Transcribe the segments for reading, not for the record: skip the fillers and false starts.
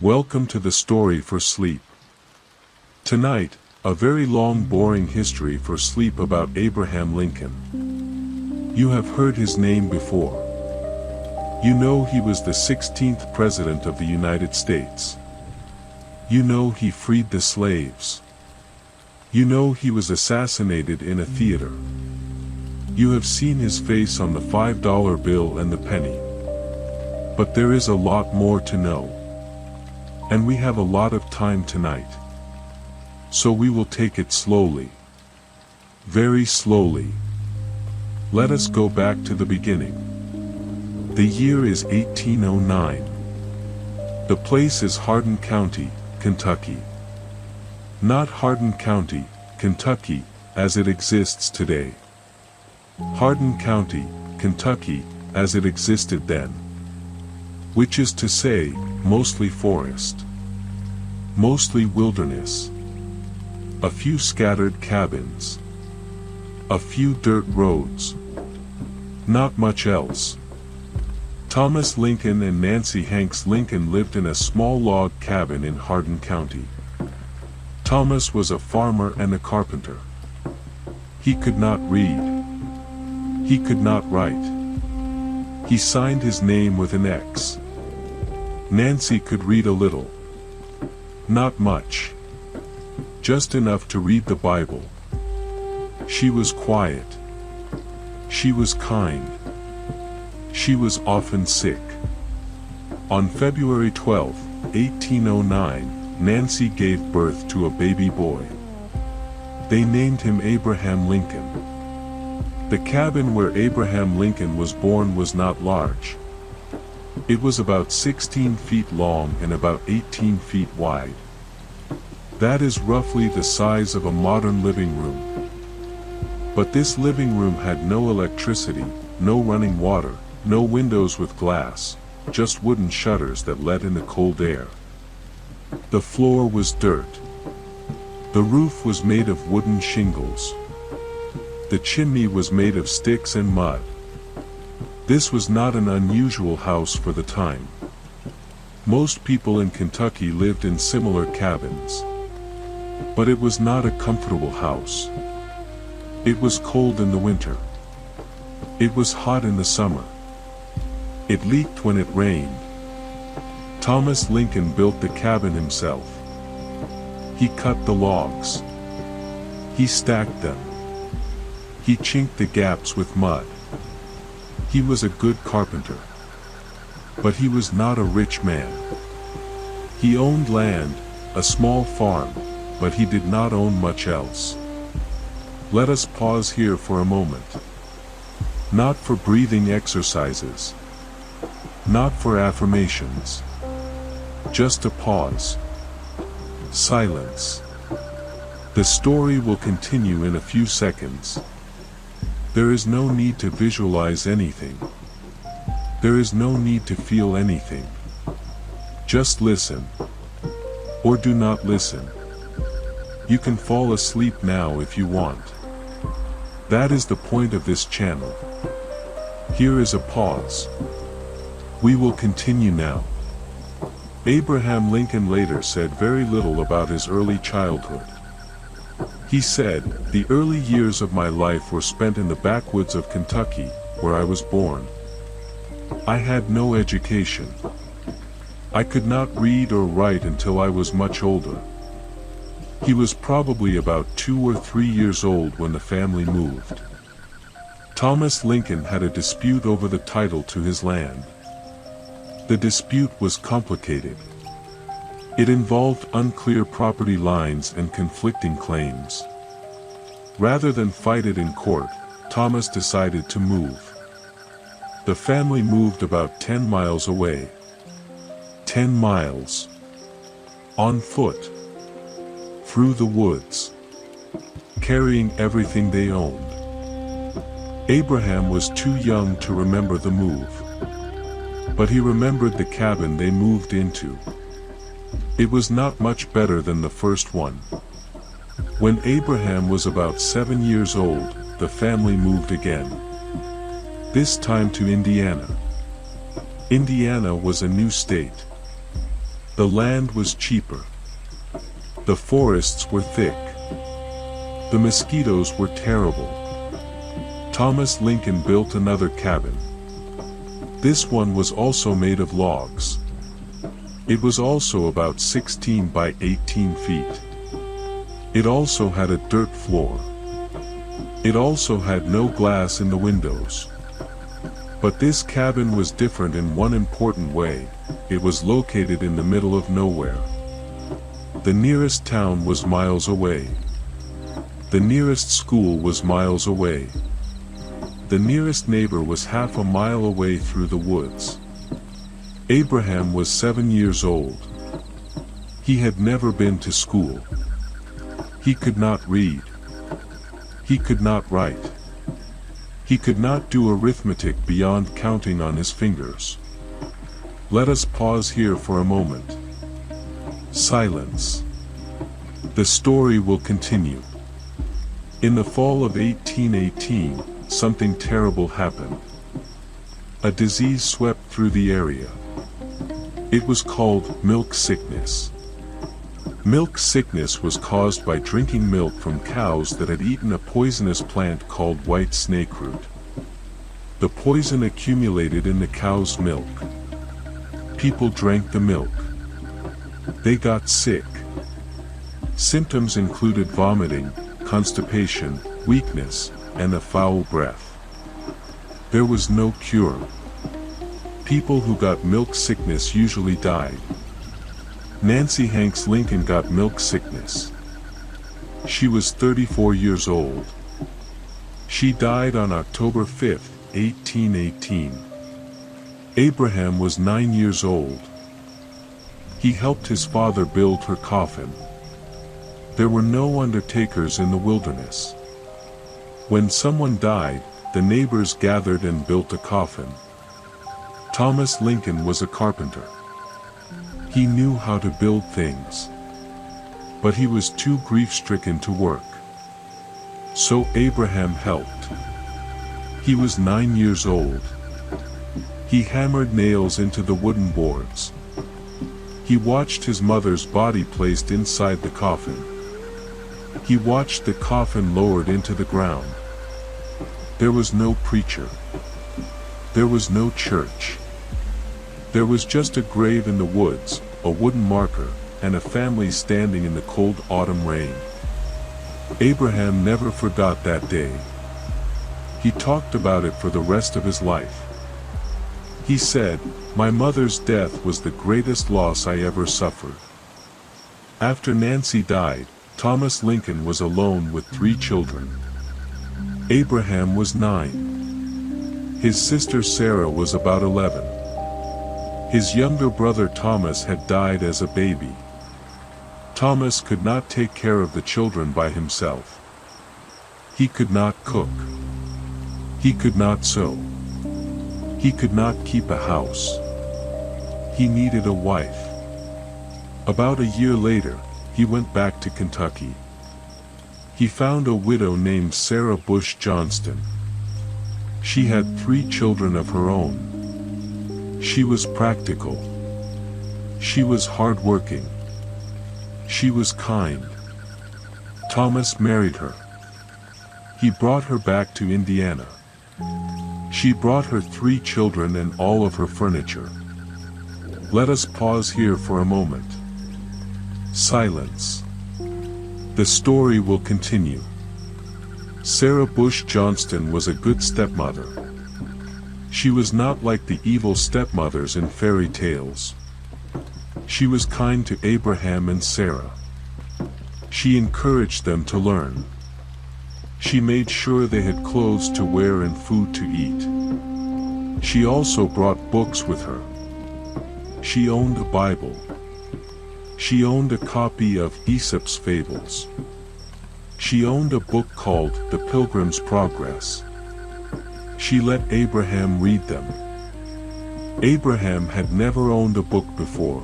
Welcome to the story for sleep. Tonight, a very long boring history for sleep about Abraham Lincoln. You have heard his name before. You know he was the 16th President of the United States. You know he freed the slaves. You know he was assassinated in a theater. You have seen his face on the $5 bill and the penny. But there is a lot more to know. And we have a lot of time tonight. So we will take it slowly. Very slowly. Let us go back to the beginning. The year is 1809. The place is Hardin County, Kentucky. Not Hardin County, Kentucky, as it exists today. Hardin County, Kentucky, as it existed then. Which is to say, mostly forest. Mostly wilderness. A few scattered cabins. A few dirt roads. Not much else. Thomas Lincoln and Nancy Hanks Lincoln lived in a small log cabin in Hardin County. Thomas was a farmer and a carpenter. He could not read. He could not write. He signed his name with an X. Nancy could read a little. Not much. Just enough to read the Bible. She was quiet. She was kind. She was often sick. On February 12, 1809, Nancy gave birth to a baby boy. They named him Abraham Lincoln. The cabin where Abraham Lincoln was born was not large. It was about 16 feet long and about 18 feet wide. That is roughly the size of a modern living room. But this living room had no electricity, no running water, no windows with glass, just wooden shutters that let in the cold air. The floor was dirt. The roof was made of wooden shingles. The chimney was made of sticks and mud. This was not an unusual house for the time. Most people in Kentucky lived in similar cabins. But it was not a comfortable house. It was cold in the winter. It was hot in the summer. It leaked when it rained. Thomas Lincoln built the cabin himself. He cut the logs. He stacked them. He chinked the gaps with mud. He was a good carpenter. But he was not a rich man. He owned land, a small farm, but he did not own much else. Let us pause here for a moment. Not for breathing exercises. Not for affirmations. Just a pause. Silence. The story will continue in a few seconds. There is no need to visualize anything. There is no need to feel anything. Just listen. Or do not listen. You can fall asleep now if you want. That is the point of this channel. Here is a pause. We will continue now. Abraham Lincoln later said very little about his early childhood. He said, "The early years of my life were spent in the backwoods of Kentucky, where I was born. I had no education. I could not read or write until I was much older." He was probably about 2 or 3 years old when the family moved. Thomas Lincoln had a dispute over the title to his land. The dispute was complicated. It involved unclear property lines and conflicting claims. Rather than fight it in court, Thomas decided to move. The family moved about 10 miles away. 10 miles. On foot. Through the woods. Carrying everything they owned. Abraham was too young to remember the move. But he remembered the cabin they moved into. It was not much better than the first one. When Abraham was about 7 years old, the family moved again. This time to Indiana. Indiana was a new state. The land was cheaper. The forests were thick. The mosquitoes were terrible. Thomas Lincoln built another cabin. This one was also made of logs. It was also about 16 by 18 feet. It also had a dirt floor. It also had no glass in the windows. But this cabin was different in one important way: it was located in the middle of nowhere. The nearest town was miles away. The nearest school was miles away. The nearest neighbor was half a mile away through the woods. Abraham was 7 years old. He had never been to school. He could not read. He could not write. He could not do arithmetic beyond counting on his fingers. Let us pause here for a moment. Silence. The story will continue. In the fall of 1818, something terrible happened. A disease swept through the area. It was called milk sickness. Milk sickness was caused by drinking milk from cows that had eaten a poisonous plant called white snakeroot. The poison accumulated in the cow's milk. People drank the milk. They got sick. Symptoms included vomiting, constipation, weakness, and a foul breath. There was no cure. People who got milk sickness usually died. Nancy Hanks Lincoln got milk sickness. She was 34 years old. She died on October 5, 1818. Abraham was 9 years old. He helped his father build her coffin. There were no undertakers in the wilderness. When someone died, the neighbors gathered and built a coffin. Thomas Lincoln was a carpenter. He knew how to build things. But he was too grief-stricken to work. So Abraham helped. He was 9 years old. He hammered nails into the wooden boards. He watched his mother's body placed inside the coffin. He watched the coffin lowered into the ground. There was no preacher. There was no church. There was just a grave in the woods, a wooden marker, and a family standing in the cold autumn rain. Abraham never forgot that day. He talked about it for the rest of his life. He said, "My mother's death was the greatest loss I ever suffered." After Nancy died, Thomas Lincoln was alone with 3 children. Abraham was 9. His sister Sarah was about 11. His younger brother Thomas had died as a baby. Thomas could not take care of the children by himself. He could not cook. He could not sew. He could not keep a house. He needed a wife. About a year later, he went back to Kentucky. He found a widow named Sarah Bush Johnston. She had 3 children of her own. She was practical. She was hardworking. She was kind. Thomas married her. He brought her back to Indiana. She brought her 3 children and all of her furniture. Let us pause here for a moment. Silence. The story will continue. Sarah Bush Johnston was a good stepmother. She was not like the evil stepmothers in fairy tales. She was kind to Abraham and Sarah. She encouraged them to learn. She made sure they had clothes to wear and food to eat. She also brought books with her. She owned a Bible. She owned a copy of Aesop's Fables. She owned a book called The Pilgrim's Progress. She let Abraham read them. Abraham had never owned a book before.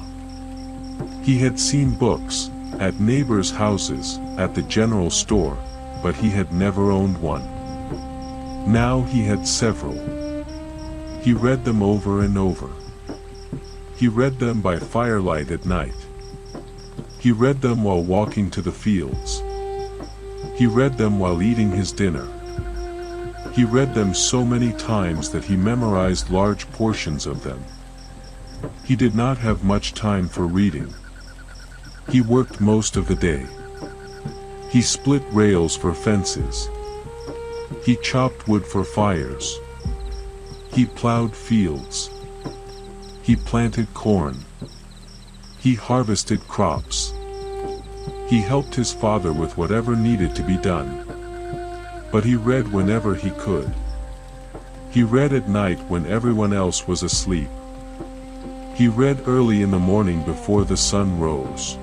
He had seen books, at neighbors' houses, at the general store, but he had never owned one. Now he had several. He read them over and over. He read them by firelight at night. He read them while walking to the fields. He read them while eating his dinner. He read them so many times that he memorized large portions of them. He did not have much time for reading. He worked most of the day. He split rails for fences. He chopped wood for fires. He plowed fields. He planted corn. He harvested crops. He helped his father with whatever needed to be done. But he read whenever he could. He read at night when everyone else was asleep. He read early in the morning before the sun rose.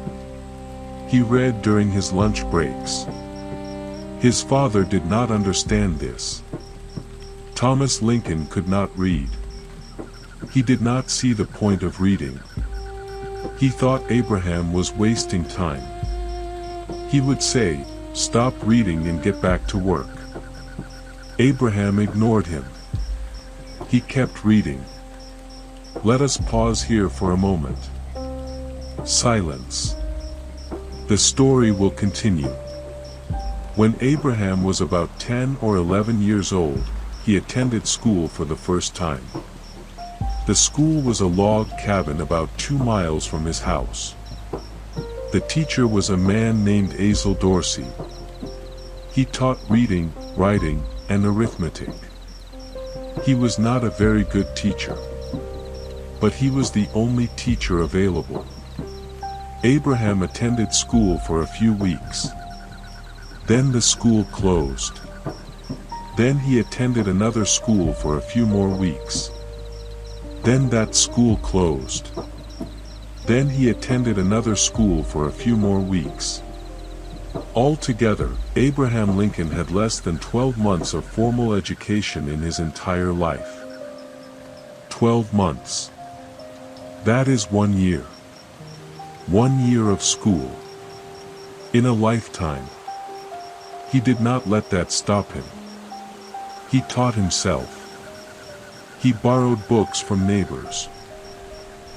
He read during his lunch breaks. His father did not understand this. Thomas Lincoln could not read. He did not see the point of reading. He thought Abraham was wasting time. He would say, "Stop reading and get back to work." Abraham ignored him. He kept reading. Let us pause here for a moment. Silence. The story will continue. When Abraham was about 10 or 11 years old, he attended school for the first time. The school was a log cabin about 2 miles from his house. The teacher was a man named Azel Dorsey. He taught reading, writing, and arithmetic. He was not a very good teacher, but he was the only teacher available. Abraham attended school for a few weeks. Then the school closed. Then he attended another school for a few more weeks. Then that school closed. Then he attended another school for a few more weeks. Altogether, Abraham Lincoln had less than 12 months of formal education in his entire life. 12 months. That is 1 year. 1 year of school. In a lifetime. He did not let that stop him. He taught himself. He borrowed books from neighbors.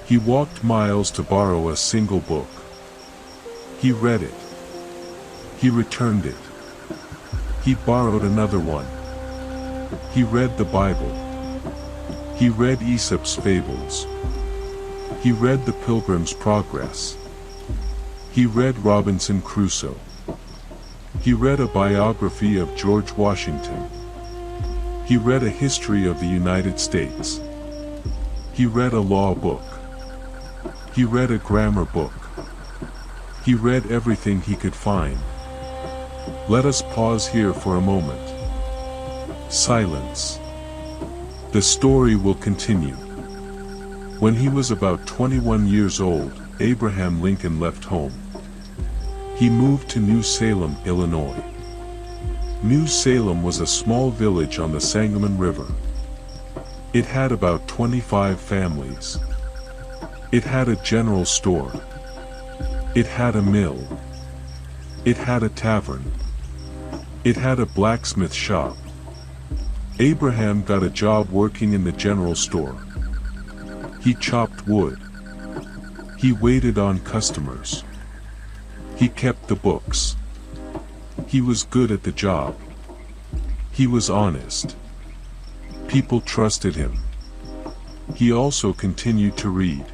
He walked miles to borrow a single book. He read it. He returned it. He borrowed another one. He read the Bible. He read Aesop's fables. He read The Pilgrim's Progress. He read Robinson Crusoe. He read a biography of George Washington. He read a history of the United States. He read a law book. He read a grammar book. He read everything he could find. Let us pause here for a moment. Silence. The story will continue. When he was about 21 years old, Abraham Lincoln left home. He moved to New Salem, Illinois. New Salem was a small village on the Sangamon River. It had about 25 families. It had a general store. It had a mill. It had a tavern. It had a blacksmith shop. Abraham got a job working in the general store. He chopped wood. He waited on customers. He kept the books. He was good at the job. He was honest. People trusted him. He also continued to read.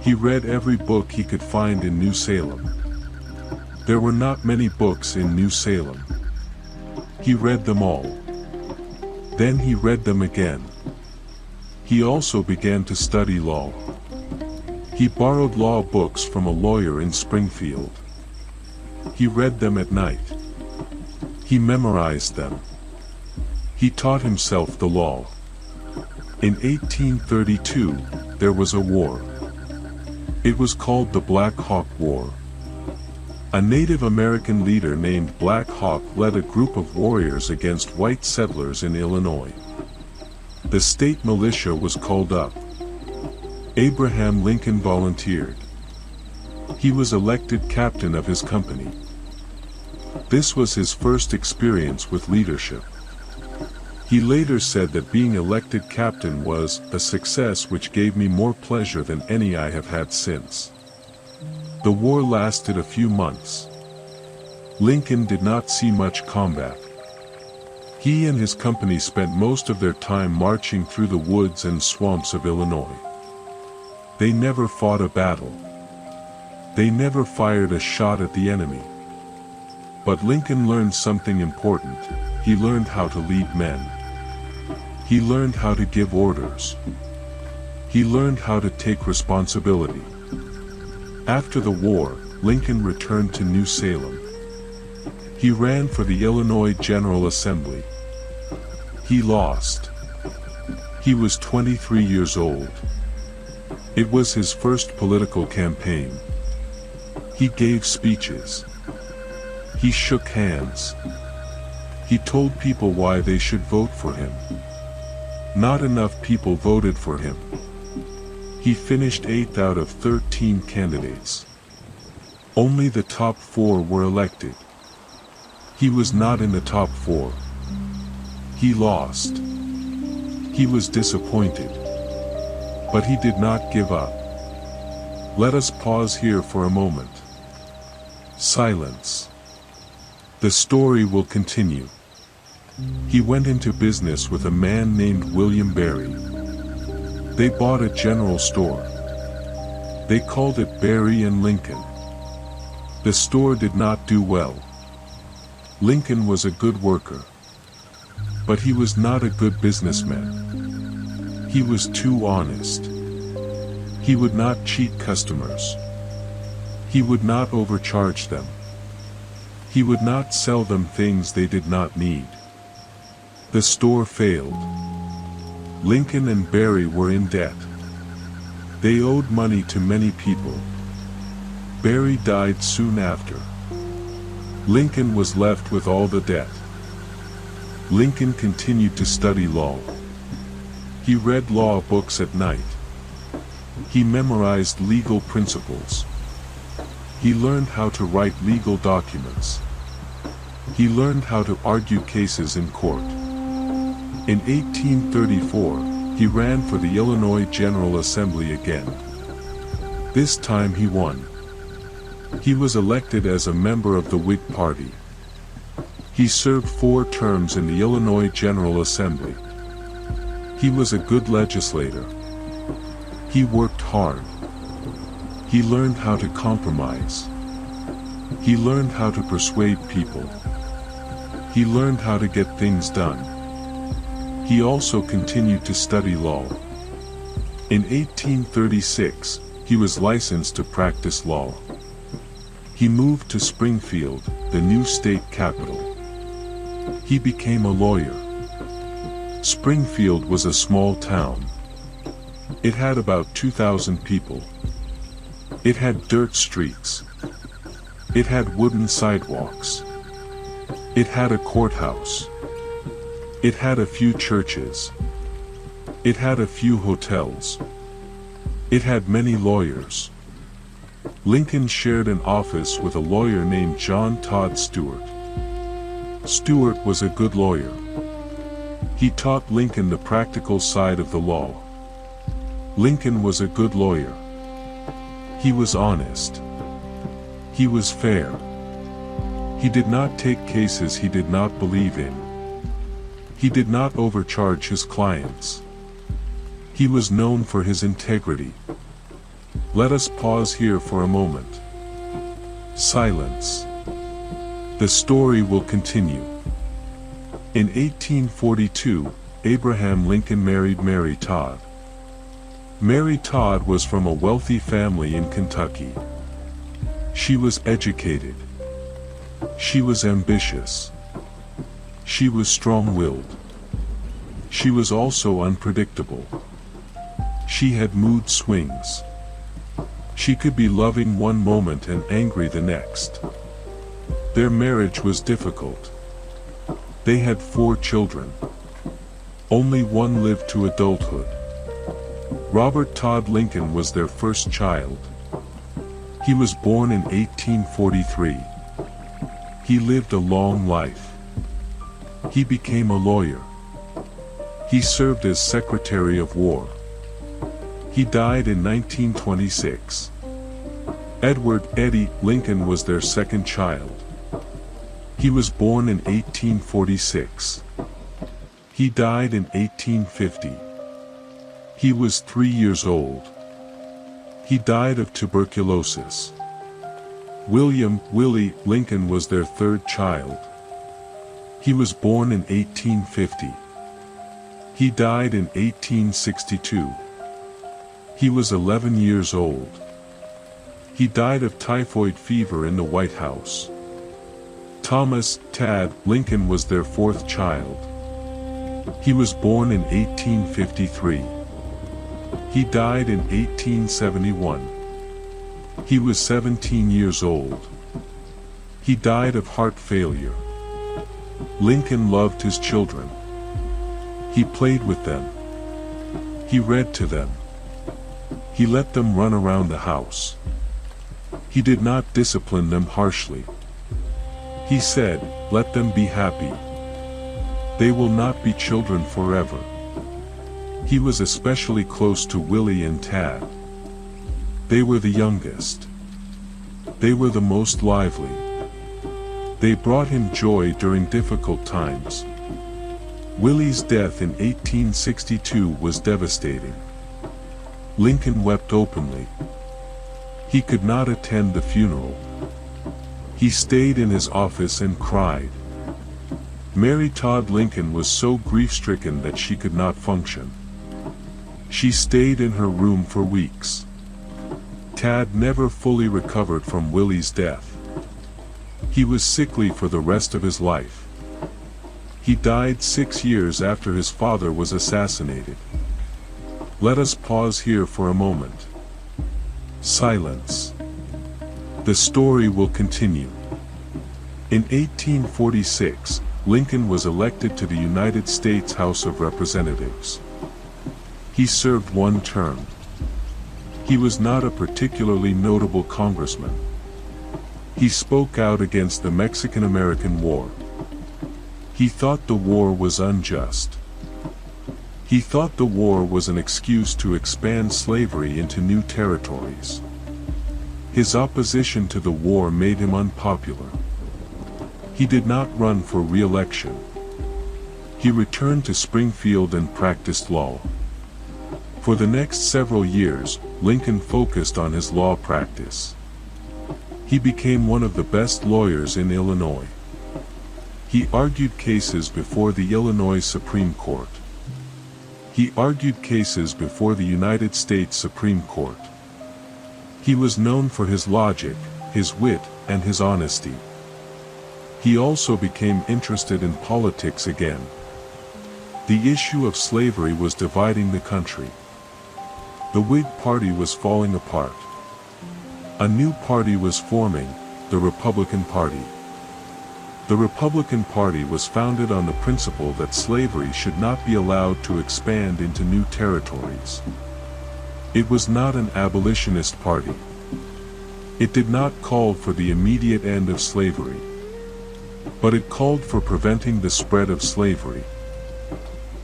He read every book he could find in New Salem. There were not many books in New Salem. He read them all. Then he read them again. He also began to study law. He borrowed law books from a lawyer in Springfield. He read them at night. He memorized them. He taught himself the law. In 1832, there was a war. It was called the Black Hawk War. A Native American leader named Black Hawk led a group of warriors against white settlers in Illinois. The state militia was called up. Abraham Lincoln volunteered. He was elected captain of his company. This was his first experience with leadership. He later said that being elected captain was a success which gave me more pleasure than any I have had since. The war lasted a few months. Lincoln did not see much combat. He and his company spent most of their time marching through the woods and swamps of Illinois. They never fought a battle. They never fired a shot at the enemy. But Lincoln learned something important. He learned how to lead men. He learned how to give orders. He learned how to take responsibility. After the war, Lincoln returned to New Salem. He ran for the Illinois General Assembly. He lost. He was 23 years old. It was his first political campaign. He gave speeches. He shook hands. He told people why they should vote for him. Not enough people voted for him. He finished 8th out of 13 candidates. Only the top 4 were elected. He was not in the top 4. He lost. He was disappointed. But he did not give up. Let us pause here for a moment. Silence. The story will continue. He went into business with a man named William Berry. They bought a general store. They called it Berry and Lincoln. The store did not do well. Lincoln was a good worker. But he was not a good businessman. He was too honest. He would not cheat customers. He would not overcharge them. He would not sell them things they did not need. The store failed. Lincoln and Berry were in debt. They owed money to many people. Berry died soon after. Lincoln was left with all the debt. Lincoln continued to study law. He read law books at night. He memorized legal principles. He learned how to write legal documents. He learned how to argue cases in court. In 1834, he ran for the Illinois General Assembly again. This time he won. He was elected as a member of the Whig Party. He served 4 terms in the Illinois General Assembly. He was a good legislator. He worked hard. He learned how to compromise. He learned how to persuade people. He learned how to get things done. He also continued to study law. In 1836, he was licensed to practice law. He moved to Springfield, the new state capital. He became a lawyer. Springfield was a small town. It had about 2,000 people. It had dirt streets. It had wooden sidewalks. It had a courthouse. It had a few churches. It had a few hotels. It had many lawyers. Lincoln shared an office with a lawyer named John Todd Stewart. Stewart was a good lawyer. He taught Lincoln the practical side of the law. Lincoln was a good lawyer. He was honest. He was fair. He did not take cases he did not believe in. He did not overcharge his clients. He was known for his integrity. Let us pause here for a moment. Silence. The story will continue. In 1842, Abraham Lincoln married Mary Todd. Mary Todd was from a wealthy family in Kentucky. She was educated. She was ambitious. She was strong-willed. She was also unpredictable. She had mood swings. She could be loving one moment and angry the next. Their marriage was difficult. They had 4 children. Only one lived to adulthood. Robert Todd Lincoln was their first child. He was born in 1843. He lived a long life. He became a lawyer. He served as Secretary of War. He died in 1926. Edward Eddie Lincoln was their second child. He was born in 1846. He died in 1850. He was 3 years old. He died of tuberculosis. William Willie Lincoln was their third child. He was born in 1850. He died in 1862. He was 11 years old. He died of typhoid fever in the White House. Thomas Tad Lincoln was their fourth child. He was born in 1853. He died in 1871. He was 17 years old. He died of heart failure. Lincoln loved his children. He played with them. He read to them. He let them run around the house. He did not discipline them harshly. He said, "Let them be happy. They will not be children forever." He was especially close to Willie and Tad. They were the youngest. They were the most lively. They brought him joy during difficult times. Willie's death in 1862 was devastating. Lincoln wept openly. He could not attend the funeral. He stayed in his office and cried. Mary Todd Lincoln was so grief-stricken that she could not function. She stayed in her room for weeks. Tad never fully recovered from Willie's death. He was sickly for the rest of his life. He died 6 years after his father was assassinated. Let us pause here for a moment. Silence. The story will continue. In 1846, Lincoln was elected to the United States House of Representatives. He served one term. He was not a particularly notable congressman. He spoke out against the Mexican-American War. He thought the war was unjust. He thought the war was an excuse to expand slavery into new territories. His opposition to the war made him unpopular. He did not run for re-election. He returned to Springfield and practiced law. For the next several years, Lincoln focused on his law practice. He became one of the best lawyers in Illinois. He argued cases before the Illinois Supreme Court. He argued cases before the United States Supreme Court. He was known for his logic, his wit, and his honesty. He also became interested in politics again. The issue of slavery was dividing the country. The Whig Party was falling apart. A new party was forming, the Republican Party. The Republican Party was founded on the principle that slavery should not be allowed to expand into new territories. It was not an abolitionist party. It did not call for the immediate end of slavery. But it called for preventing the spread of slavery.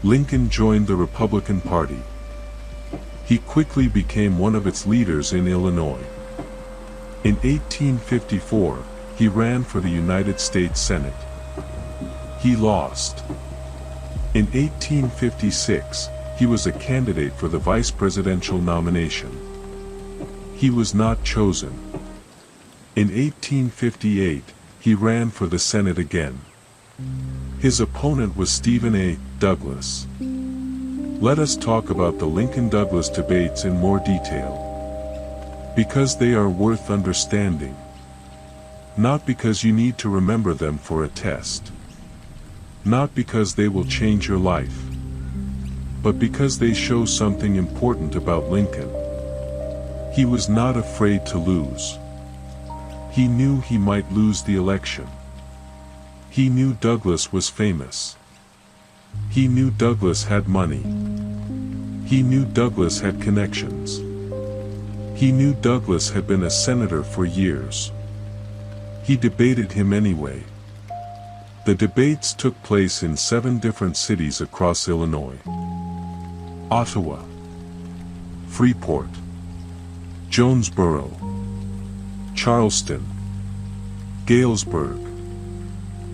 Lincoln joined the Republican Party. He quickly became one of its leaders in Illinois. In 1854, he ran for the United States Senate. He lost. In 1856, he was a candidate for the vice presidential nomination. He was not chosen. In 1858, he ran for the Senate again. His opponent was Stephen A. Douglas. Let us talk about the Lincoln-Douglas debates in more detail. Because they are worth understanding. Not because you need to remember them for a test. Not because they will change your life. But because they show something important about Lincoln. He was not afraid to lose. He knew he might lose the election. He knew Douglas was famous. He knew Douglas had money. He knew Douglas had connections. He knew Douglas had been a senator for years. He debated him anyway. The debates took place in 7 different cities across Illinois: Ottawa, Freeport, Jonesboro, Charleston, Galesburg,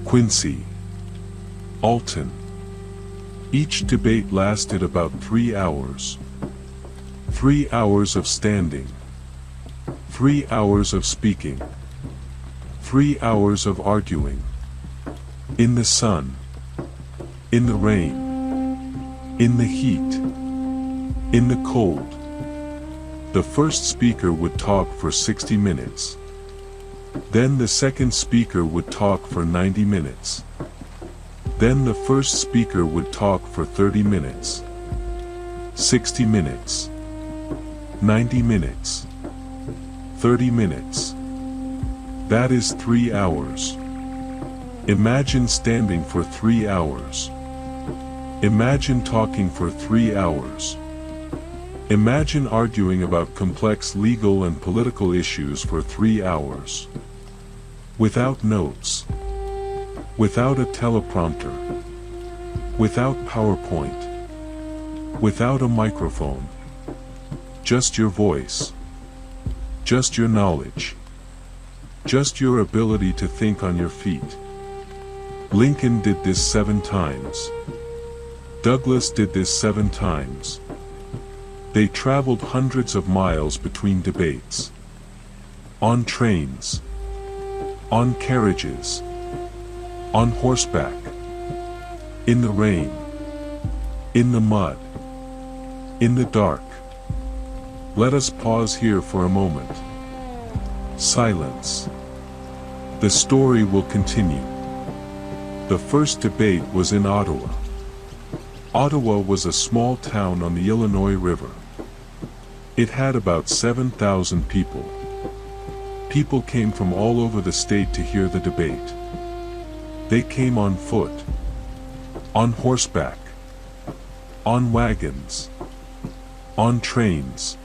Quincy, Alton. Each debate lasted about 3 hours. 3 hours of standing, 3 hours of speaking, 3 hours of arguing. In the sun, in the rain, in the heat, in the cold. The first speaker would talk for 60 minutes. Then the second speaker would talk for 90 minutes. Then the first speaker would talk for 30 minutes. 60 minutes. 90 minutes. 30 minutes. That is 3 hours. Imagine standing for 3 hours. Imagine talking for 3 hours. Imagine arguing about complex legal and political issues for 3 hours. Without notes. Without a teleprompter. Without PowerPoint. Without a microphone. Just your voice. Just your knowledge. Just your ability to think on your feet. Lincoln did this 7 times. Douglas did this 7 times. They traveled hundreds of miles between debates. On trains. On carriages. On horseback. In the rain. In the mud. In the dark. Let us pause here for a moment. Silence. The story will continue. The first debate was in Ottawa. Ottawa was a small town on the Illinois River. It had about 7,000 people. People came from all over the state to hear the debate. They came on foot, on horseback, on wagons, on trains.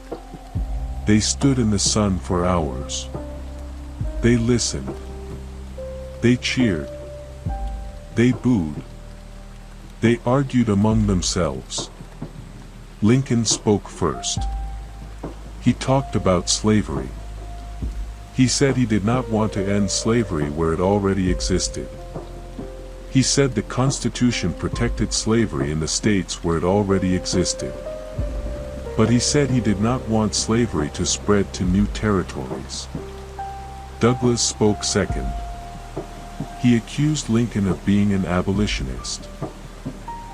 They stood in the sun for hours. They listened. They cheered. They booed. They argued among themselves. Lincoln spoke first. He talked about slavery. He said he did not want to end slavery where it already existed. He said the Constitution protected slavery in the states where it already existed. But he said he did not want slavery to spread to new territories. Douglas spoke second. He accused Lincoln of being an abolitionist.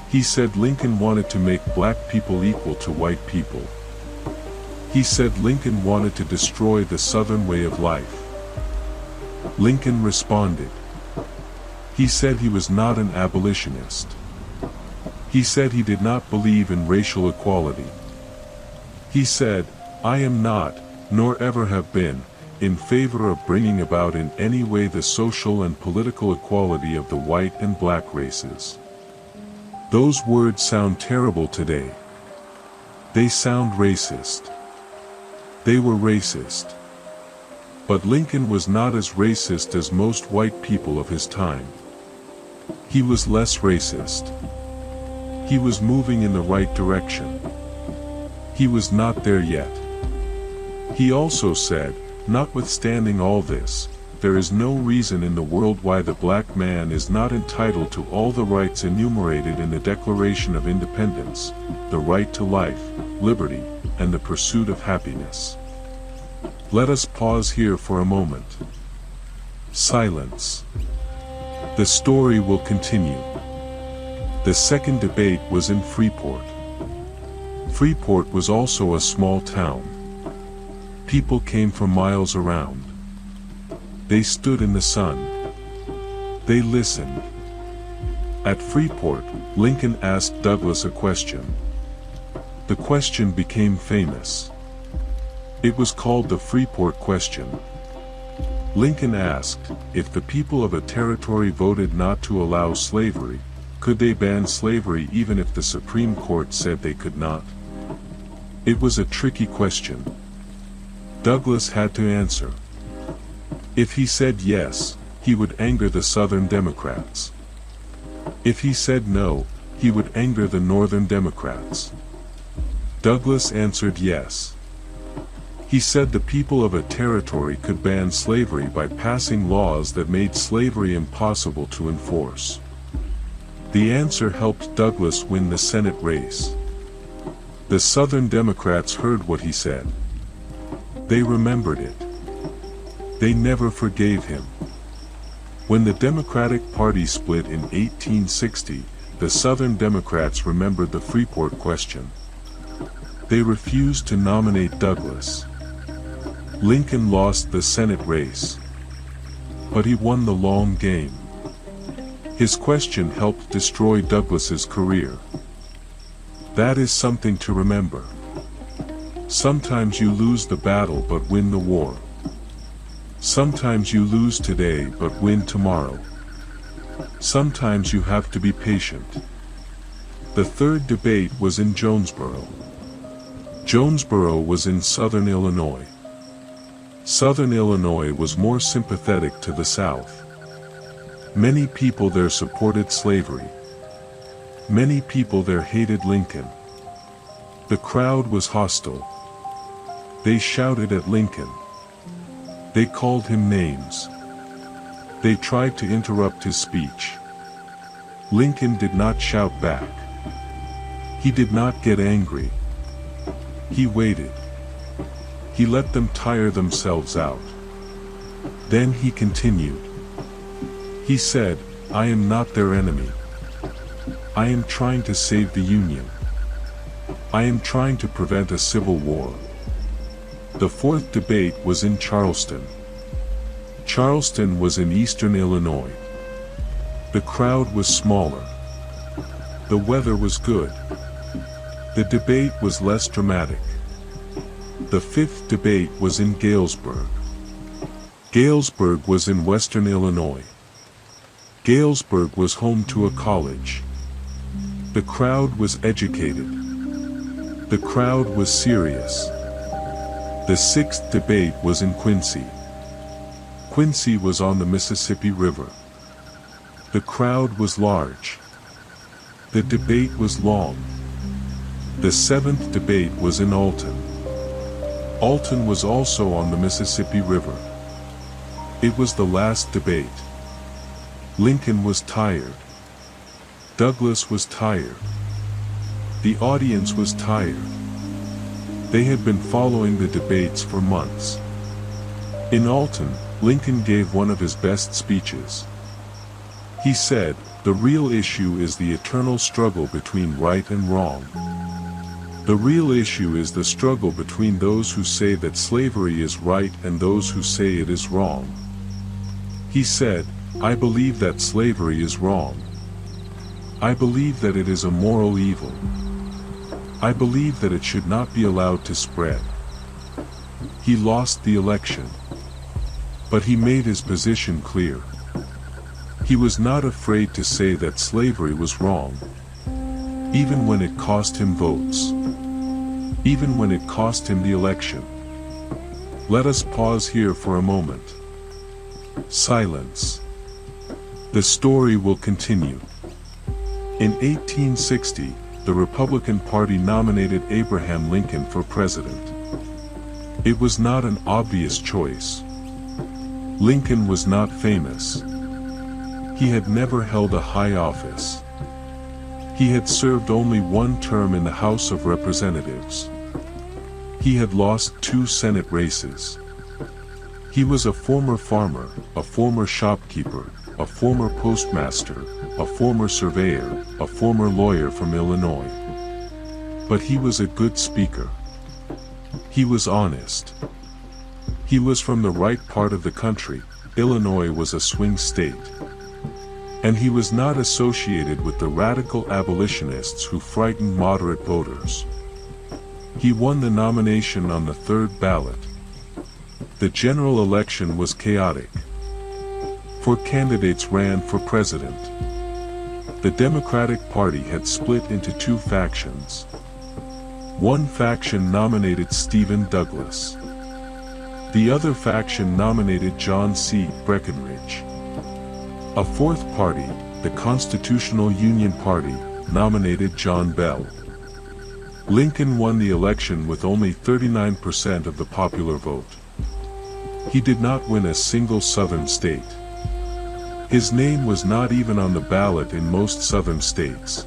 He said Lincoln wanted to make black people equal to white people. He said Lincoln wanted to destroy the Southern way of life. Lincoln responded. He said he was not an abolitionist. He said he did not believe in racial equality. He said, "I am not, nor ever have been, in favor of bringing about in any way the social and political equality of the white and black races." Those words sound terrible today. They sound racist. They were racist. But Lincoln was not as racist as most white people of his time. He was less racist. He was moving in the right direction. He was not there yet. He also said, notwithstanding all this, there is no reason in the world why the black man is not entitled to all the rights enumerated in the Declaration of Independence, the right to life, liberty, and the pursuit of happiness. Let us pause here for a moment. Silence. The story will continue. The second debate was in Freeport. Freeport was also a small town. People came from miles around. They stood in the sun. They listened. At Freeport, Lincoln asked Douglas a question. The question became famous. It was called the Freeport question. Lincoln asked, if the people of a territory voted not to allow slavery, could they ban slavery even if the Supreme Court said they could not? It was a tricky question. Douglas had to answer. If he said yes, he would anger the Southern Democrats. If he said no, he would anger the Northern Democrats. Douglas answered yes. He said the people of a territory could ban slavery by passing laws that made slavery impossible to enforce. The answer helped Douglas win the Senate race. The Southern Democrats heard what he said. They remembered it. They never forgave him. When the Democratic Party split in 1860, the Southern Democrats remembered the Freeport question. They refused to nominate Douglas. Lincoln lost the Senate race. But he won the long game. His question helped destroy Douglas's career. That is something to remember. Sometimes you lose the battle but win the war. Sometimes you lose today but win tomorrow. Sometimes you have to be patient. The third debate was in Jonesboro. Jonesboro was in southern Illinois. Southern Illinois was more sympathetic to the South. Many people there supported slavery. Many people there hated Lincoln. The crowd was hostile. They shouted at Lincoln. They called him names. They tried to interrupt his speech. Lincoln did not shout back. He did not get angry. He waited. He let them tire themselves out. Then he continued. He said, "I am not their enemy. I am trying to save the Union. I am trying to prevent a civil war." The fourth debate was in Charleston. Charleston was in eastern Illinois. The crowd was smaller. The weather was good. The debate was less dramatic. The fifth debate was in Galesburg. Galesburg was in western Illinois. Galesburg was home to a college. The crowd was educated. The crowd was serious. The sixth debate was in Quincy. Quincy was on the Mississippi River. The crowd was large. The debate was long. The seventh debate was in Alton. Alton was also on the Mississippi River. It was the last debate. Lincoln was tired. Douglas was tired. The audience was tired. They had been following the debates for months. In Alton, Lincoln gave one of his best speeches. He said, "The real issue is the eternal struggle between right and wrong. The real issue is the struggle between those who say that slavery is right and those who say it is wrong." He said, "I believe that slavery is wrong. I believe that it is a moral evil. I believe that it should not be allowed to spread." He lost the election. But he made his position clear. He was not afraid to say that slavery was wrong, even when it cost him votes, even when it cost him the election. Let us pause here for a moment. Silence. The story will continue. In 1860, the Republican Party nominated Abraham Lincoln for president. It was not an obvious choice. Lincoln was not famous. He had never held a high office. He had served only one term in the House of Representatives. He had lost 2 Senate races. He was a former farmer, a former shopkeeper, a former postmaster, a former surveyor, a former lawyer from Illinois. But he was a good speaker. He was honest. He was from the right part of the country. Illinois was a swing state. And he was not associated with the radical abolitionists who frightened moderate voters. He won the nomination on the 3rd ballot. The general election was chaotic. 4 candidates ran for president. The Democratic Party had split into 2 factions. One faction nominated Stephen Douglas. The other faction nominated John C. Breckinridge. A 4th party, the Constitutional Union Party, nominated John Bell. Lincoln won the election with only 39% of the popular vote. He did not win a single Southern state. His name was not even on the ballot in most Southern states.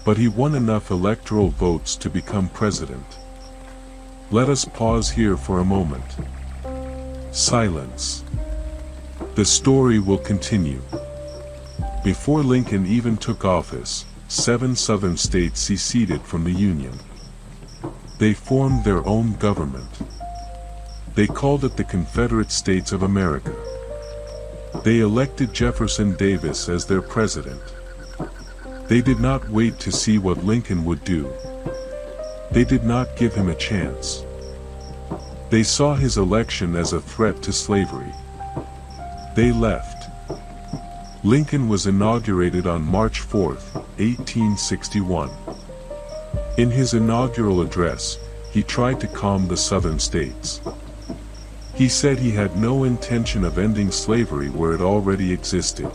But he won enough electoral votes to become president. Let us pause here for a moment. Silence. The story will continue. Before Lincoln even took office, 7 Southern states seceded from the Union. They formed their own government. They called it the Confederate States of America. They elected Jefferson Davis as their president. They did not wait to see what Lincoln would do. They did not give him a chance. They saw his election as a threat to slavery. They left. Lincoln was inaugurated on March 4, 1861. In his inaugural address, he tried to calm the Southern states. He said he had no intention of ending slavery where it already existed.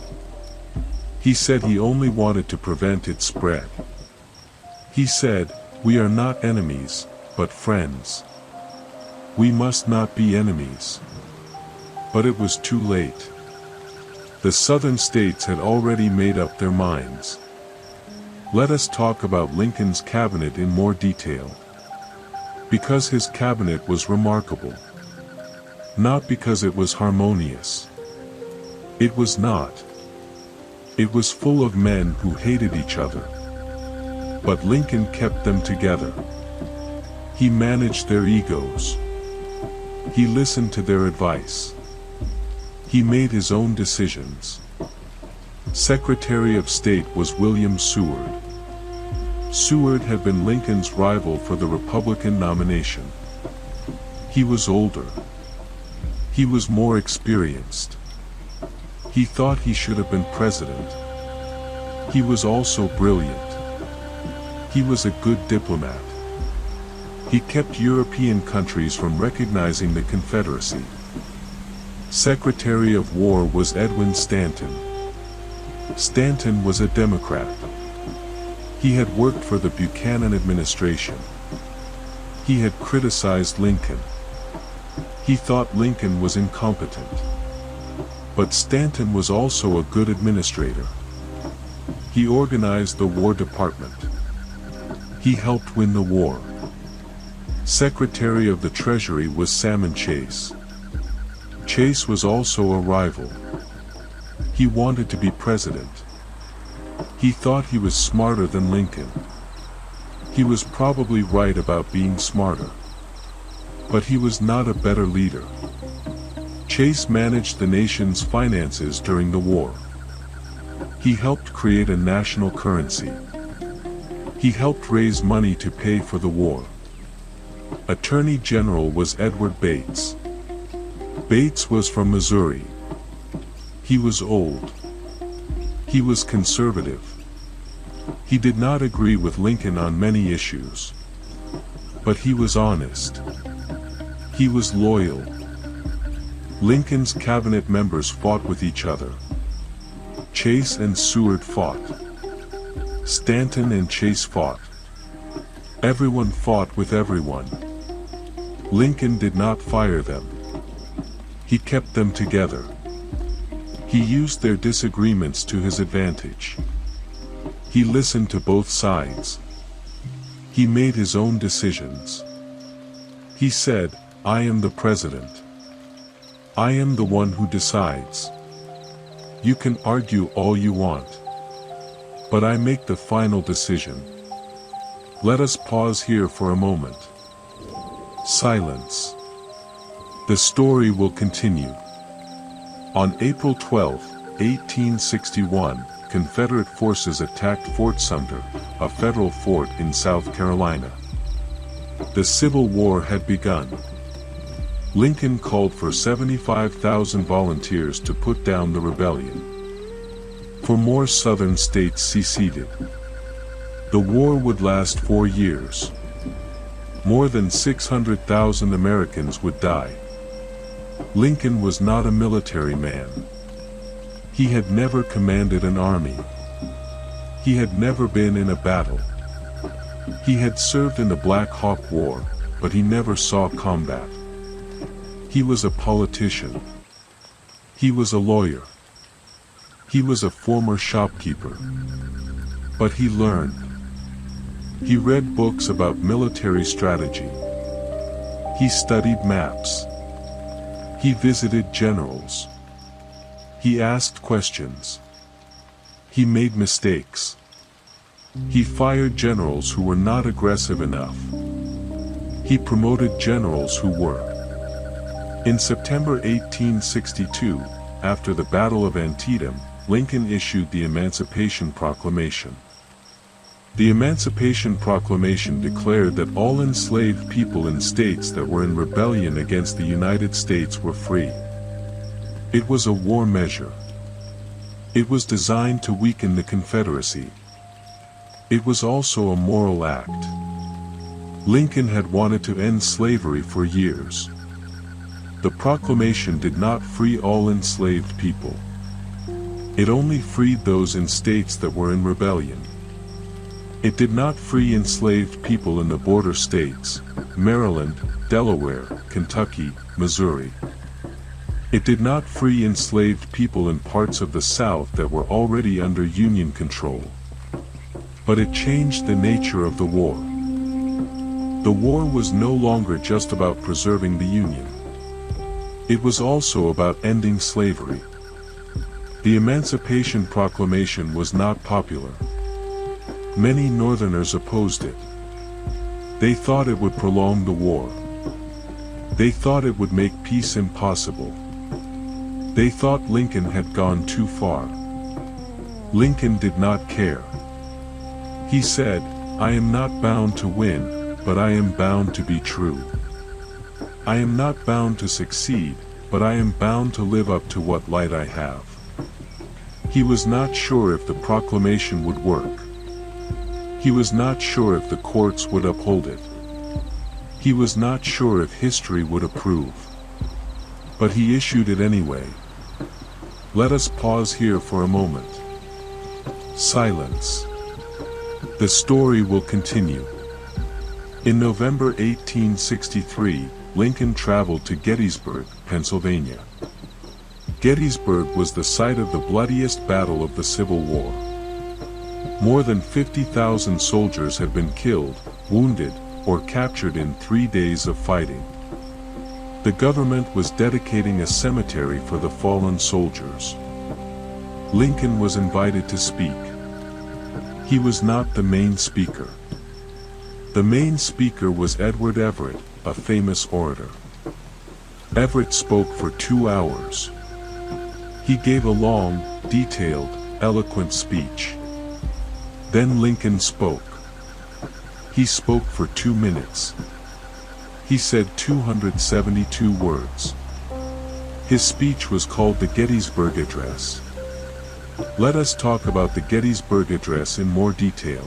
He said he only wanted to prevent its spread. He said, "We are not enemies, but friends. We must not be enemies." But it was too late. The Southern states had already made up their minds. Let us talk about Lincoln's cabinet in more detail. Because his cabinet was remarkable. Not because it was harmonious. It was not. It was full of men who hated each other. But Lincoln kept them together. He managed their egos. He listened to their advice. He made his own decisions. Secretary of State was William Seward. Seward had been Lincoln's rival for the Republican nomination. He was older. He was more experienced. He thought he should have been president. He was also brilliant. He was a good diplomat. He kept European countries from recognizing the Confederacy. Secretary of War was Edwin Stanton. Stanton was a Democrat. He had worked for the Buchanan administration. He had criticized Lincoln. He thought Lincoln was incompetent. But Stanton was also a good administrator. He organized the War Department. He helped win the war. Secretary of the Treasury was Salmon Chase. Chase was also a rival. He wanted to be president. He thought he was smarter than Lincoln. He was probably right about being smarter. But he was not a better leader. Chase managed the nation's finances during the war. He helped create a national currency. He helped raise money to pay for the war. Attorney General was Edward Bates. Bates was from Missouri. He was old. He was conservative. He did not agree with Lincoln on many issues. But he was honest. He was loyal. Lincoln's cabinet members fought with each other. Chase and Seward fought. Stanton and Chase fought. Everyone fought with everyone. Lincoln did not fire them. He kept them together. He used their disagreements to his advantage. He listened to both sides. He made his own decisions. He said, "I am the president. I am the one who decides. You can argue all you want. But I make the final decision." Let us pause here for a moment. Silence. The story will continue. On April 12, 1861, Confederate forces attacked Fort Sumter, a federal fort in South Carolina. The Civil War had begun. Lincoln called for 75,000 volunteers to put down the rebellion. 4 more Southern states seceded. The war would last 4 years. More than 600,000 Americans would die. Lincoln was not a military man. He had never commanded an army. He had never been in a battle. He had served in the Black Hawk War, but he never saw combat. He was a politician. He was a lawyer. He was a former shopkeeper. But he learned. He read books about military strategy. He studied maps. He visited generals. He asked questions. He made mistakes. He fired generals who were not aggressive enough. He promoted generals who were. In September 1862, after the Battle of Antietam, Lincoln issued the Emancipation Proclamation. The Emancipation Proclamation declared that all enslaved people in states that were in rebellion against the United States were free. It was a war measure. It was designed to weaken the Confederacy. It was also a moral act. Lincoln had wanted to end slavery for years. The proclamation did not free all enslaved people. It only freed those in states that were in rebellion. It did not free enslaved people in the border states, Maryland, Delaware, Kentucky, Missouri. It did not free enslaved people in parts of the South that were already under Union control. But it changed the nature of the war. The war was no longer just about preserving the Union. It was also about ending slavery. The Emancipation Proclamation was not popular. Many Northerners opposed it. They thought it would prolong the war. They thought it would make peace impossible. They thought Lincoln had gone too far. Lincoln did not care. He said, "I am not bound to win, but I am bound to be true. I am not bound to succeed, but I am bound to live up to what light I have." He was not sure if the proclamation would work. He was not sure if the courts would uphold it. He was not sure if history would approve. But he issued it anyway. Let us pause here for a moment. Silence. The story will continue. In November 1863, Lincoln traveled to Gettysburg, Pennsylvania. Gettysburg was the site of the bloodiest battle of the Civil War. More than 50,000 soldiers had been killed, wounded, or captured in 3 days of fighting. The government was dedicating a cemetery for the fallen soldiers. Lincoln was invited to speak. He was not the main speaker. The main speaker was Edward Everett, a famous orator. Everett spoke for 2 hours. He gave a long, detailed, eloquent speech. Then Lincoln spoke. He spoke for 2 minutes. He said 272 words. His speech was called the Gettysburg Address. Let us talk about the Gettysburg Address in more detail.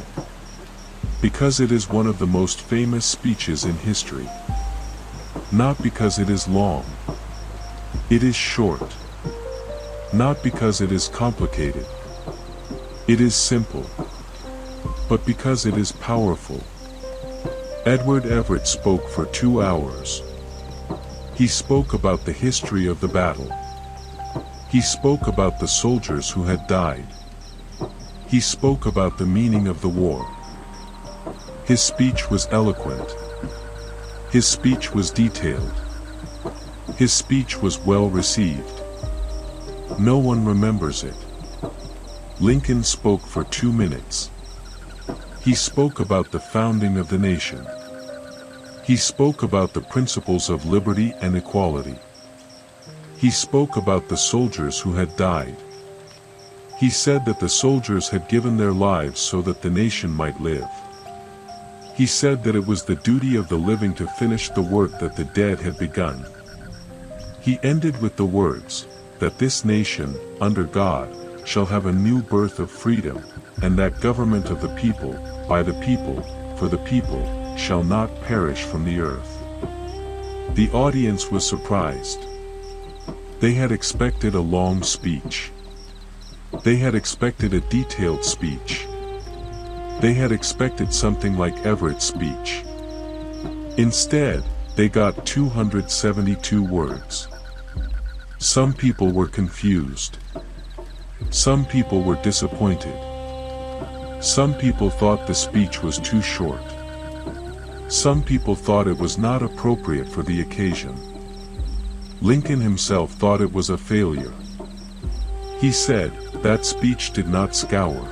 Because it is one of the most famous speeches in history. Not because it is long. It is short. Not because it is complicated. It is simple. But because it is powerful. Edward Everett spoke for 2 hours. He spoke about the history of the battle. He spoke about the soldiers who had died. He spoke about the meaning of the war. His speech was eloquent. His speech was detailed. His speech was well received. No one remembers it. Lincoln spoke for 2 minutes. He spoke about the founding of the nation. He spoke about the principles of liberty and equality. He spoke about the soldiers who had died. He said that the soldiers had given their lives so that the nation might live. He said that it was the duty of the living to finish the work that the dead had begun. He ended with the words, that this nation, under God, shall have a new birth of freedom, and that government of the people, by the people, for the people, shall not perish from the earth. The audience was surprised. They had expected a long speech. They had expected a detailed speech. They had expected something like Everett's speech. Instead, they got 272 words. Some people were confused. Some people were disappointed. Some people thought the speech was too short. Some people thought it was not appropriate for the occasion. Lincoln himself thought it was a failure. He said, that speech did not scour.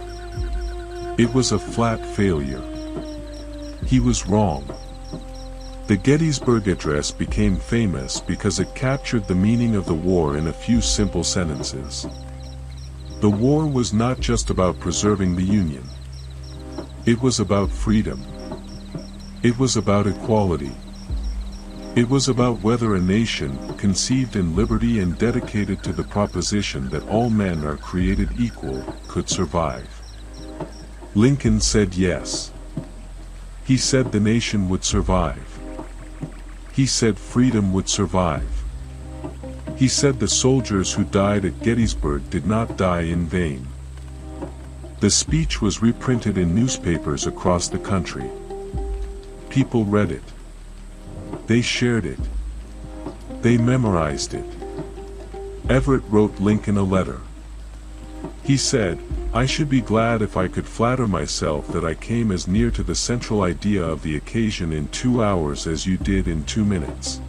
It was a flat failure. He was wrong. The Gettysburg Address became famous because it captured the meaning of the war in a few simple sentences. The war was not just about preserving the Union. It was about freedom. It was about equality. It was about whether a nation, conceived in liberty and dedicated to the proposition that all men are created equal, could survive. Lincoln said yes. He said the nation would survive. He said freedom would survive. He said the soldiers who died at Gettysburg did not die in vain. The speech was reprinted in newspapers across the country. People read it. They shared it. They memorized it. Everett wrote Lincoln a letter. He said, I should be glad if I could flatter myself that I came as near to the central idea of the occasion in 2 hours as you did in 2 minutes.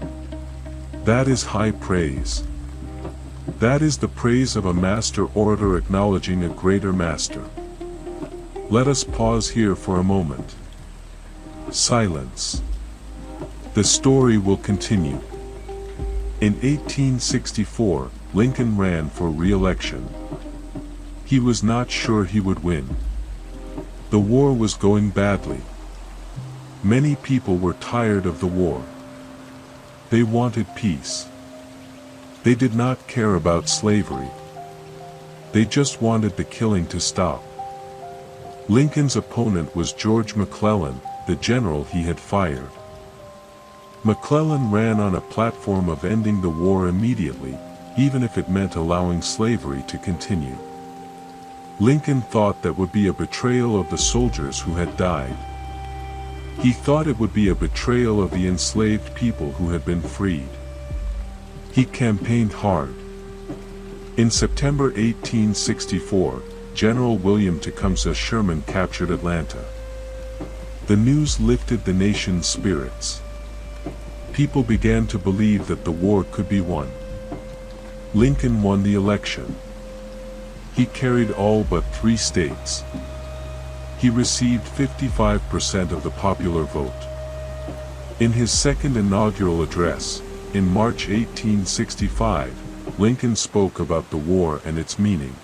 That is high praise. That is the praise of a master orator acknowledging a greater master. Let us pause here for a moment. Silence. The story will continue. In 1864, Lincoln ran for re-election. He was not sure he would win. The war was going badly. Many people were tired of the war. They wanted peace. They did not care about slavery. They just wanted the killing to stop. Lincoln's opponent was George McClellan, the general he had fired. McClellan ran on a platform of ending the war immediately, even if it meant allowing slavery to continue. Lincoln thought that would be a betrayal of the soldiers who had died. He thought it would be a betrayal of the enslaved people who had been freed. He campaigned hard. In September 1864, General William Tecumseh Sherman captured Atlanta. The news lifted the nation's spirits. People began to believe that the war could be won. Lincoln won the election. He carried all but 3 states. He received 55% of the popular vote. In his second inaugural address, in March 1865, Lincoln spoke about the war and its meaning.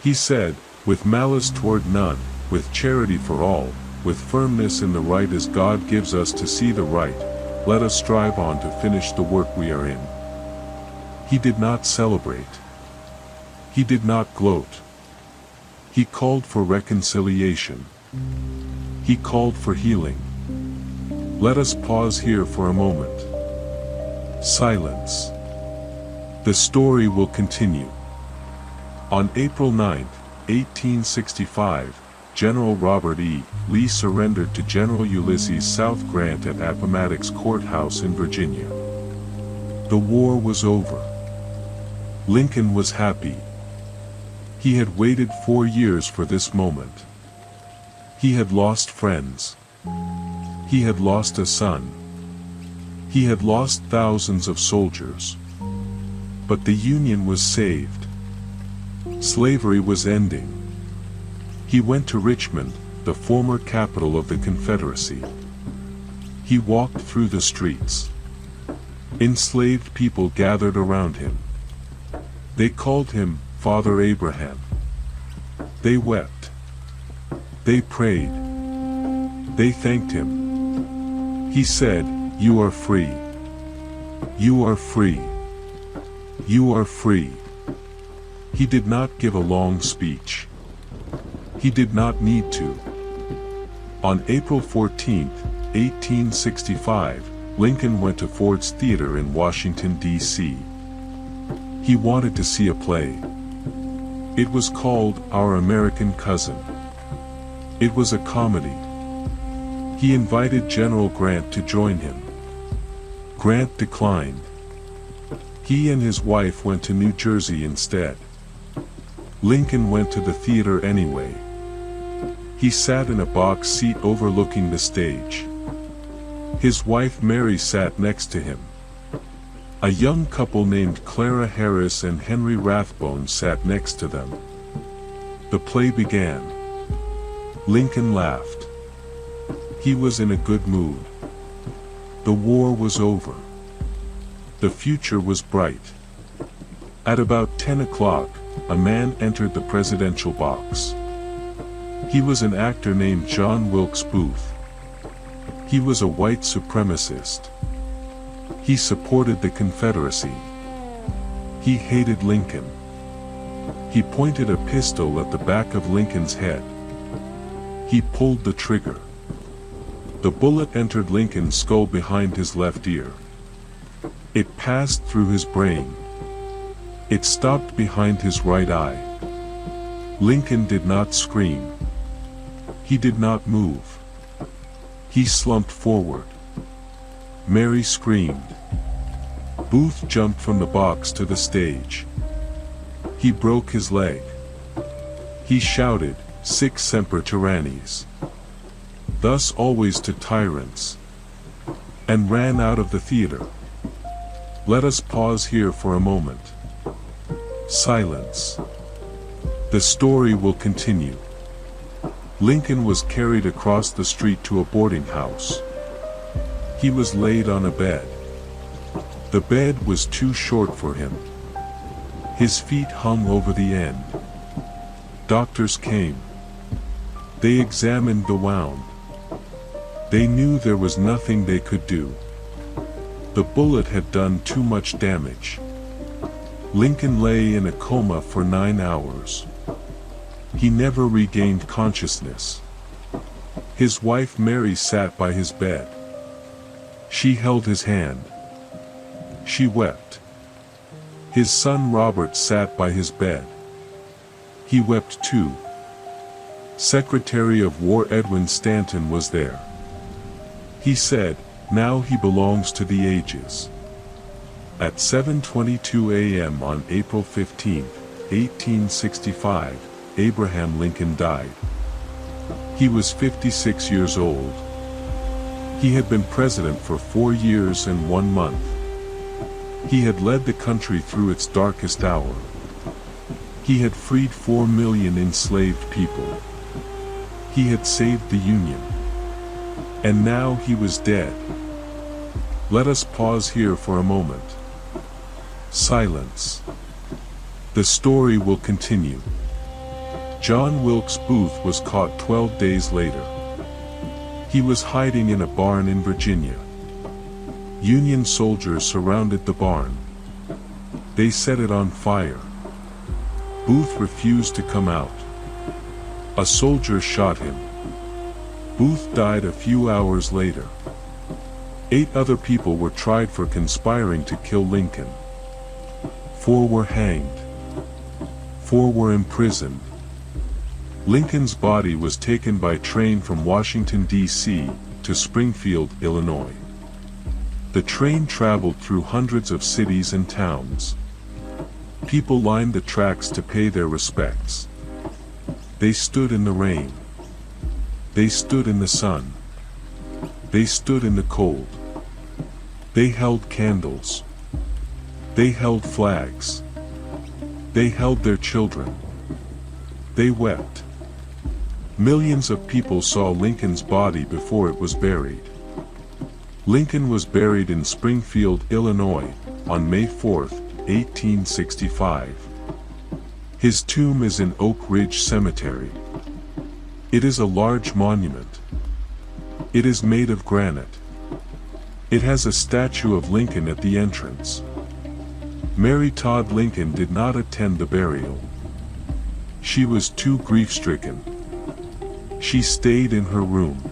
He said, "With malice toward none, with charity for all, with firmness in the right as God gives us to see the right, let us strive on to finish the work we are in." He did not celebrate. He did not gloat. He called for reconciliation. He called for healing. Let us pause here for a moment. Silence. The story will continue. On April 9, 1865, General Robert E. Lee surrendered to General Ulysses South Grant at Appomattox Courthouse in Virginia. The war was over. Lincoln was happy. He had waited 4 years for this moment. He had lost friends. He had lost a son. He had lost thousands of soldiers. But the Union was saved. Slavery was ending. He went to Richmond, the former capital of the Confederacy. He walked through the streets. Enslaved people gathered around him. They called him Father Abraham. They wept. They prayed. They thanked him. He said, "You are free. You are free. You are free." He did not give a long speech. He did not need to. On April 14, 1865, Lincoln went to Ford's Theater in Washington, D.C. He wanted to see a play. It was called Our American Cousin. It was a comedy. He invited General Grant to join him. Grant declined. He and his wife went to New Jersey instead. Lincoln went to the theater anyway. He sat in a box seat overlooking the stage. His wife Mary sat next to him. A young couple named Clara Harris and Henry Rathbone sat next to them. The play began. Lincoln laughed. He was in a good mood. The war was over. The future was bright. At about 10 o'clock, a man entered the presidential box. He was an actor named John Wilkes Booth. He was a white supremacist. He supported the Confederacy. He hated Lincoln. He pointed a pistol at the back of Lincoln's head. He pulled the trigger. The bullet entered Lincoln's skull behind his left ear. It passed through his brain. It stopped behind his right eye. Lincoln did not scream. He did not move. He slumped forward. Mary screamed. Booth jumped from the box to the stage. He broke his leg. He shouted, "Sic semper tyrannis. Thus always to tyrants," and ran out of the theater. Let us pause here for a moment. Silence. The story will continue. Lincoln was carried across the street to a boarding house. He was laid on a bed. The bed was too short for him. His feet hung over the end. Doctors came. They examined the wound. They knew there was nothing they could do. The bullet had done too much damage. Lincoln lay in a coma for 9 hours. He never regained consciousness. His wife Mary sat by his bed. She held his hand. She wept. His son Robert sat by his bed. He wept too. Secretary of War Edwin Stanton was there. He said, "Now he belongs to the ages." At 7:22 a.m. on April 15, 1865, Abraham Lincoln died. He was 56 years old. He had been president for 4 years and 1 month. He had led the country through its darkest hour. He had freed 4 million enslaved people. He had saved the Union. And now he was dead. Let us pause here for a moment. Silence. The story will continue. John Wilkes Booth was caught 12 days later. He was hiding in a barn in Virginia. Union soldiers surrounded the barn. They set it on fire. Booth refused to come out. A soldier shot him. Booth died a few hours later. 8 other people were tried for conspiring to kill Lincoln. 4 were hanged. 4 were imprisoned. Lincoln's body was taken by train from Washington, D.C., to Springfield, Illinois. The train traveled through hundreds of cities and towns. People lined the tracks to pay their respects. They stood in the rain. They stood in the sun. They stood in the cold. They held candles. They held flags. They held their children. They wept. Millions of people saw Lincoln's body before it was buried. Lincoln was buried in Springfield, Illinois, on May 4, 1865. His tomb is in Oak Ridge Cemetery. It is a large monument. It is made of granite. It has a statue of Lincoln at the entrance. Mary Todd Lincoln did not attend the burial. She was too grief-stricken. She stayed in her room.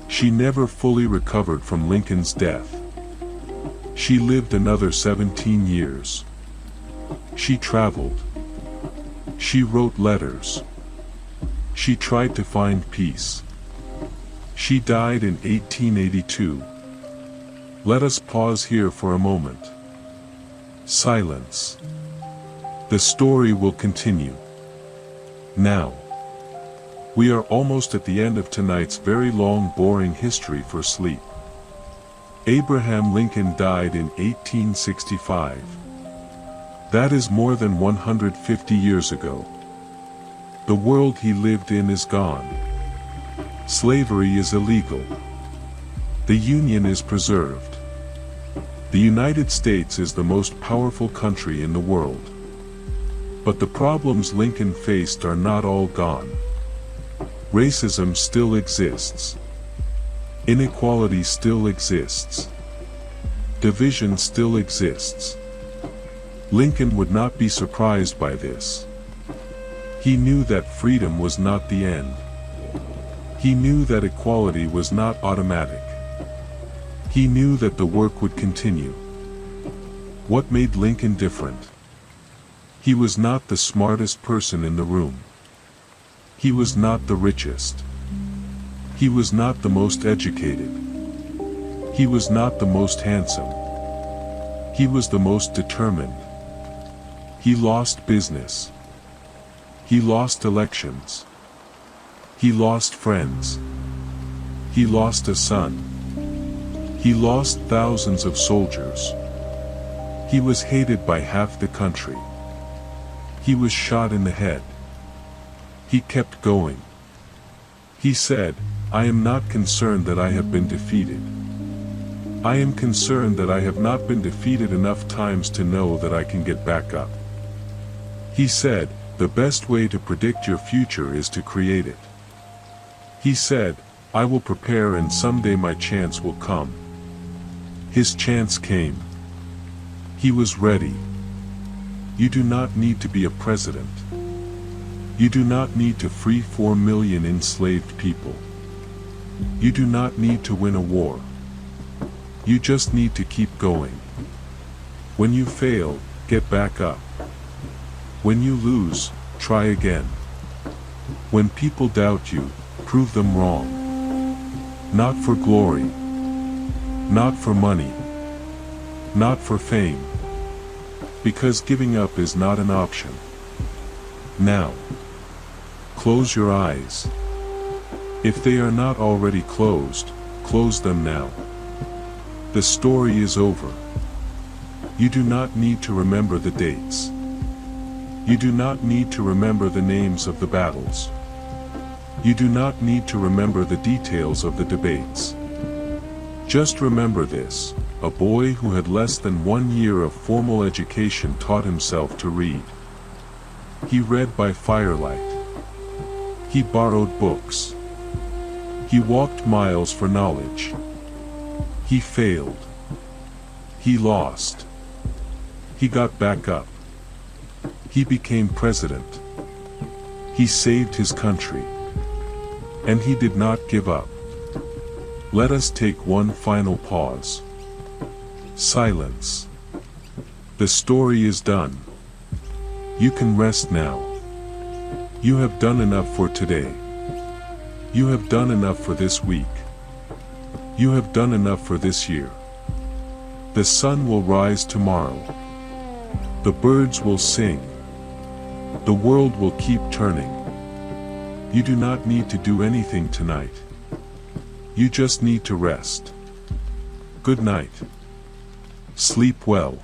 She never fully recovered from Lincoln's death. She lived another 17 years. She traveled. She wrote letters. She tried to find peace. She died in 1882. Let us pause here for a moment. Silence. The story will continue. Now. We are almost at the end of tonight's very long, boring history for sleep. Abraham Lincoln died in 1865. That is more than 150 years ago. The world he lived in is gone. Slavery is illegal. The Union is preserved. The United States is the most powerful country in the world. But the problems Lincoln faced are not all gone. Racism still exists. Inequality still exists. Division still exists. Lincoln would not be surprised by this. He knew that freedom was not the end. He knew that equality was not automatic. He knew that the work would continue. What made Lincoln different? He was not the smartest person in the room. He was not the richest. He was not the most educated. He was not the most handsome. He was the most determined. He lost business. He lost elections. He lost friends. He lost a son. He lost thousands of soldiers. He was hated by half the country. He was shot in the head. He kept going. He said, "I am not concerned that I have been defeated. I am concerned that I have not been defeated enough times to know that I can get back up." He said, "The best way to predict your future is to create it." He said, "I will prepare and someday my chance will come." His chance came. He was ready. You do not need to be a president. You do not need to free 4 million enslaved people. You do not need to win a war. You just need to keep going. When you fail, get back up. When you lose, try again. When people doubt you, prove them wrong. Not for glory. Not for money. Not for fame. Because giving up is not an option. Now. Close your eyes. If they are not already closed, close them now. The story is over. You do not need to remember the dates. You do not need to remember the names of the battles. You do not need to remember the details of the debates. Just remember this: a boy who had less than 1 year of formal education taught himself to read. He read by firelight. He borrowed books. He walked miles for knowledge. He failed. He lost. He got back up. He became president. He saved his country. And he did not give up. Let us take one final pause. Silence. The story is done. You can rest now. You have done enough for today. You have done enough for this week. You have done enough for this year. The sun will rise tomorrow. The birds will sing. The world will keep turning. You do not need to do anything tonight. You just need to rest. Good night. Sleep well.